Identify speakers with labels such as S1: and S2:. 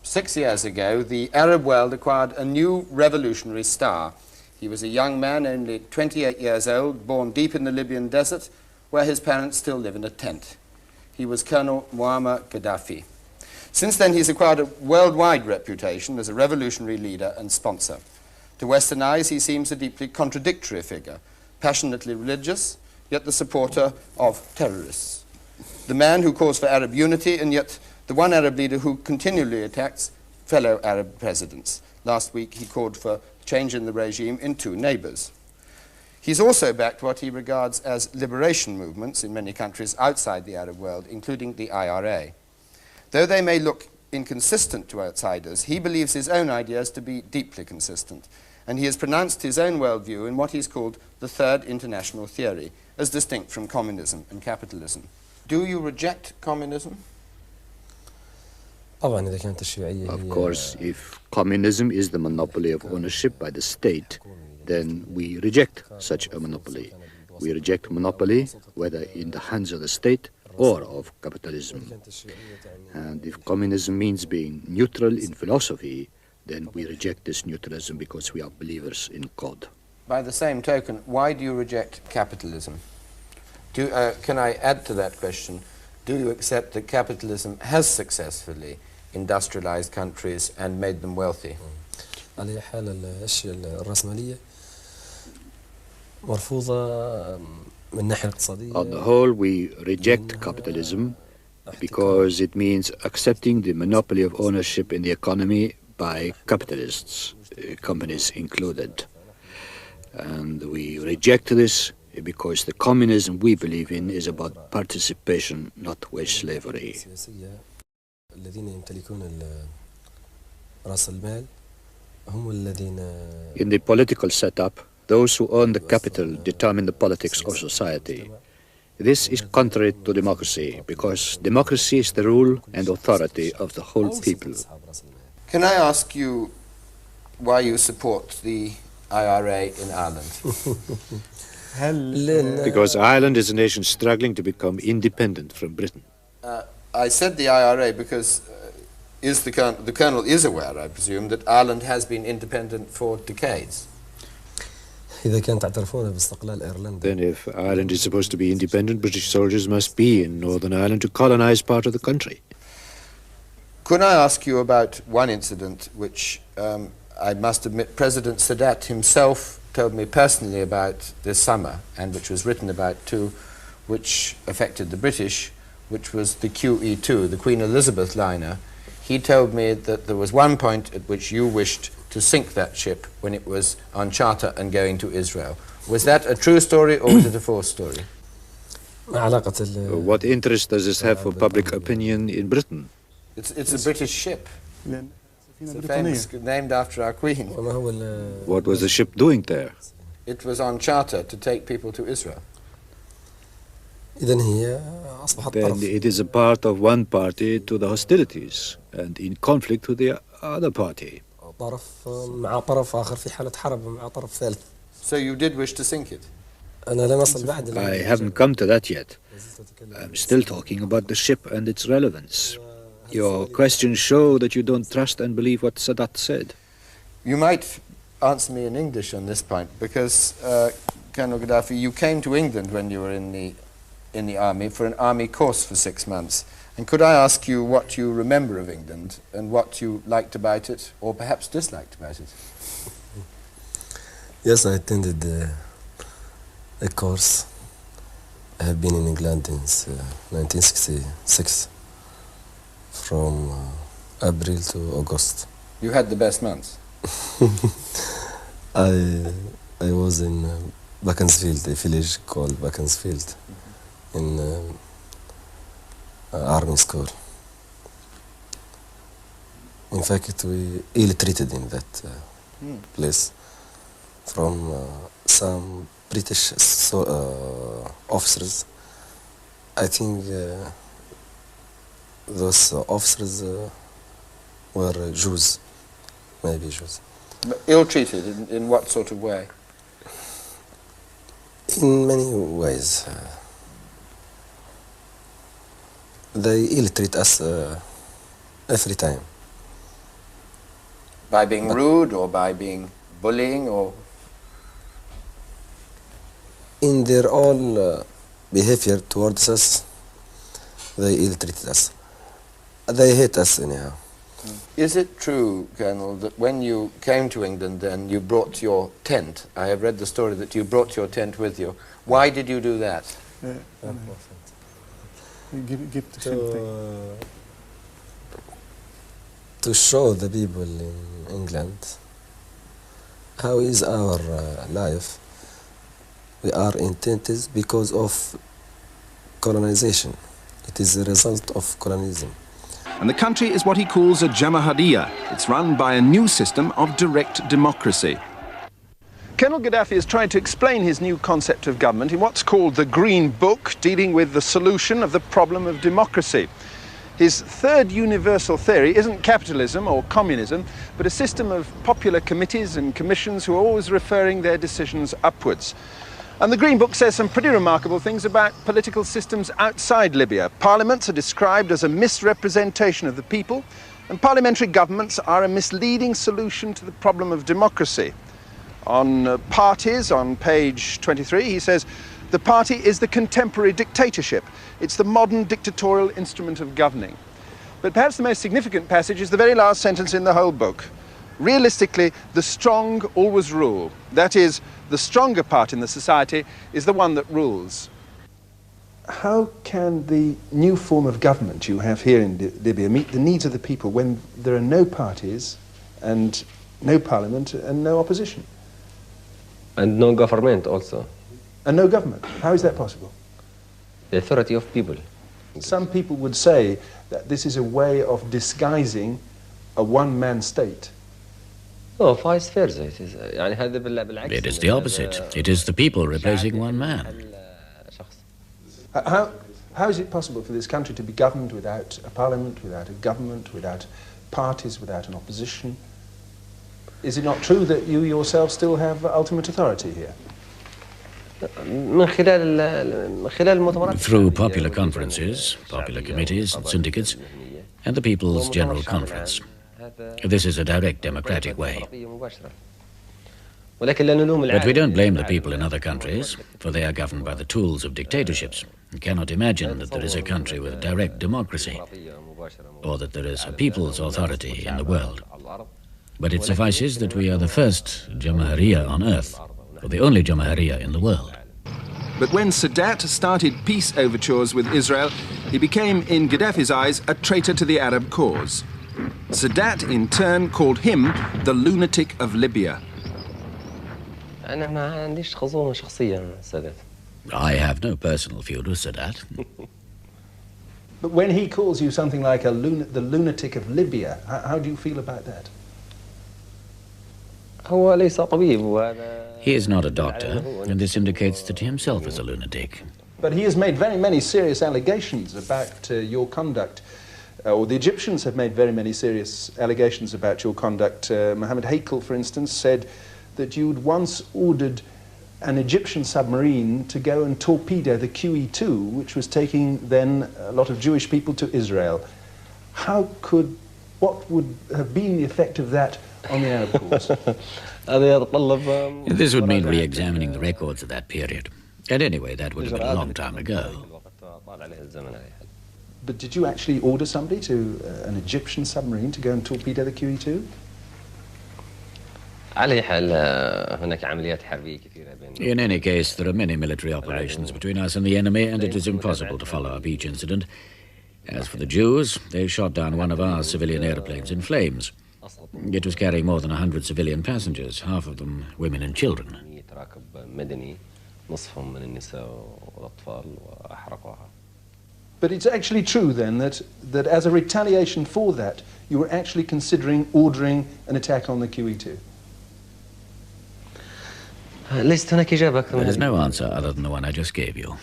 S1: 6 years ago, the Arab world acquired a new revolutionary star. He was a young man, only 28 years old, born deep in the Libyan desert, where his parents still live in a tent. He was Colonel Muammar Gaddafi. Since then, he's acquired a worldwide reputation as a revolutionary leader and sponsor. To Western eyes, he seems a deeply contradictory figure, passionately religious, yet the supporter of terrorists. The man who calls for Arab unity, and yet the one Arab leader who continually attacks fellow Arab presidents. Last week, he called for change in the regime in 2 neighbors. He's also backed what he regards as liberation movements in many countries outside the Arab world, including the IRA. Though they may look inconsistent to outsiders, he believes his own ideas to be deeply consistent, and he has pronounced his own worldview in what he's called the Third International Theory, as distinct from communism and capitalism. Do you reject communism?
S2: Of course, if communism is the monopoly of ownership by the state, then we reject such a monopoly. We reject monopoly, whether in the hands of the state or of capitalism. And if communism means being neutral in philosophy, then we reject this neutralism because we are believers in God.
S1: By the same token, why do you reject capitalism? Can I add to that question? Do you accept that capitalism has successfully industrialized countries and made them wealthy?
S3: على حال الأشياء الرأسمالية مرفوضة من الناحية الاقتصادية.
S2: On the whole, we reject capitalism because it means accepting the monopoly of ownership in the economy by capitalists, companies included. And we reject this because the communism we believe in is about participation, not wage slavery.
S3: الذين يمتلكون رأس المال هم الذين.
S2: In the political setup, those who own the capital determine the politics of society. This is contrary to democracy, because democracy is the rule and authority of the whole people.
S1: Can I ask you why you support the IRA in Ireland?
S2: Because Ireland is a nation struggling to become independent from Britain.
S1: I said the IRA because the Colonel is aware, I presume, that Ireland has been independent for decades.
S3: إذا كان تعترفون باستقلال إيرلندا.
S2: Then if Ireland is supposed to be independent, British soldiers must be in Northern Ireland to colonize part of the country.
S1: Could I ask you about one incident which I must admit President Sadat himself told me personally about this summer, and which was written about too, which affected the British, which was the QE2, the Queen Elizabeth liner. He told me that there was one point at which you wished to sink that ship when it was on charter and going to Israel. Was that a true story or was it a false story?
S2: What interest does this have for public opinion in Britain?
S1: It's a British ship. It's a famous, named after our Queen.
S2: What was the ship doing there?
S1: It was on charter to take people to Israel.
S3: إذن هي أصبحت
S2: Then
S3: طرف.
S2: it is a part of one party to the hostilities and in conflict with the other party.
S3: طرف مع طرف آخر في حالة حرب مع طرف ثالث.
S1: So you did wish to sink it?
S3: أنا لم أصل بعد.
S2: I haven't come to that yet. I'm still talking about the ship and its relevance. Your questions show that you don't trust and believe what Sadat said.
S1: You might answer me in English on this point, because Colonel Gaddafi, you came to England when you were in the army for an army course for 6 months. And could I ask you what you remember of England and what you liked about it, or perhaps disliked about it?
S3: Yes, I attended a course. I have been in England since 1966, from April to August.
S1: You had the best months?
S3: I was in Beaconsfield, a village called Beaconsfield, in army school. In fact, we ill-treated in that place from some British officers. I think those officers were Jews, maybe Jews.
S1: But ill-treated in what sort of way?
S3: In many ways. They ill-treat us every time.
S1: By being rude or by being bullying or?
S3: In their all behavior towards us, they ill-treated us. They hate us anyhow.
S1: Is it true, Colonel, that when you came to England then you brought your tent? I have read the story that you brought your tent with you. Why did you do that?
S4: Give the same thing.
S3: To show the people in England how is our life. We are in tents because of colonization. It is a result of colonialism.
S5: And the country is what he calls a Jamahiriya. It's run by a new system of direct democracy. Colonel Gaddafi has tried to explain his new concept of government in what's called the Green Book, dealing with the solution of the problem of democracy. His third universal theory isn't capitalism or communism, but a system of popular committees and commissions who are always referring their decisions upwards. And the Green Book says some pretty remarkable things about political systems outside Libya. Parliaments are described as a misrepresentation of the people, and parliamentary governments are a misleading solution to the problem of democracy. On parties, on page 23, he says, the party is the contemporary dictatorship. It's the modern dictatorial instrument of governing. But perhaps the most significant passage is the very last sentence in the whole book. Realistically, the strong always rule. That is, the stronger part in the society is the one that rules. How can the new form of government you have here in Libya meet the needs of the people when there are no parties and no parliament and no opposition?
S6: And no government also.
S5: And no government. How is that possible?
S6: The authority of people.
S5: Some people would say that this is a way of disguising a one-man state.
S6: No, vice versa. It
S7: is the opposite. It is the people replacing one man.
S5: How is it possible for this country to be governed without a parliament, without a government, without parties, without an opposition? Is it not true that you yourself still have ultimate authority here?
S7: Through popular conferences, popular committees and syndicates, and the People's General Conference. This is a direct democratic way. But we don't blame the people in other countries, for they are governed by the tools of dictatorships. You cannot imagine that there is a country with direct democracy, or that there is a people's authority in the world. But it suffices that we are the first Jamahiriya on earth, or the only Jamahiriya in the world.
S5: But when Sadat started peace overtures with Israel, he became, in Gaddafi's eyes, a traitor to the Arab cause. Sadat, in turn, called him the lunatic of Libya.
S7: I have no personal feud with Sadat.
S5: But when he calls you something like the lunatic of Libya, how do you feel about that?
S7: He is not a doctor, and this indicates that he himself is a lunatic.
S5: But he has made very many serious allegations about your conduct, or the Egyptians have made very many serious allegations about your conduct. Mohammed Hakel, for instance, said that you'd once ordered an Egyptian submarine to go and torpedo the QE2, which was taking then a lot of Jewish people to Israel. What would have been the effect of that on the Arab cause?
S7: This would mean re-examining the records of that period. And anyway, that would have been a long time ago.
S5: But did you actually order somebody to an Egyptian submarine to go and torpedo the QE2?
S7: In any case, there are many military operations between us and the enemy, and it is impossible to follow up each incident. As for the Jews, they shot down one of our civilian airplanes in flames. It was carrying more than 100 civilian passengers, half of them women and children.
S5: But it's actually true then that as a retaliation for that, you were actually considering ordering an attack on the QE2?
S7: There is no answer other than the one I just gave you.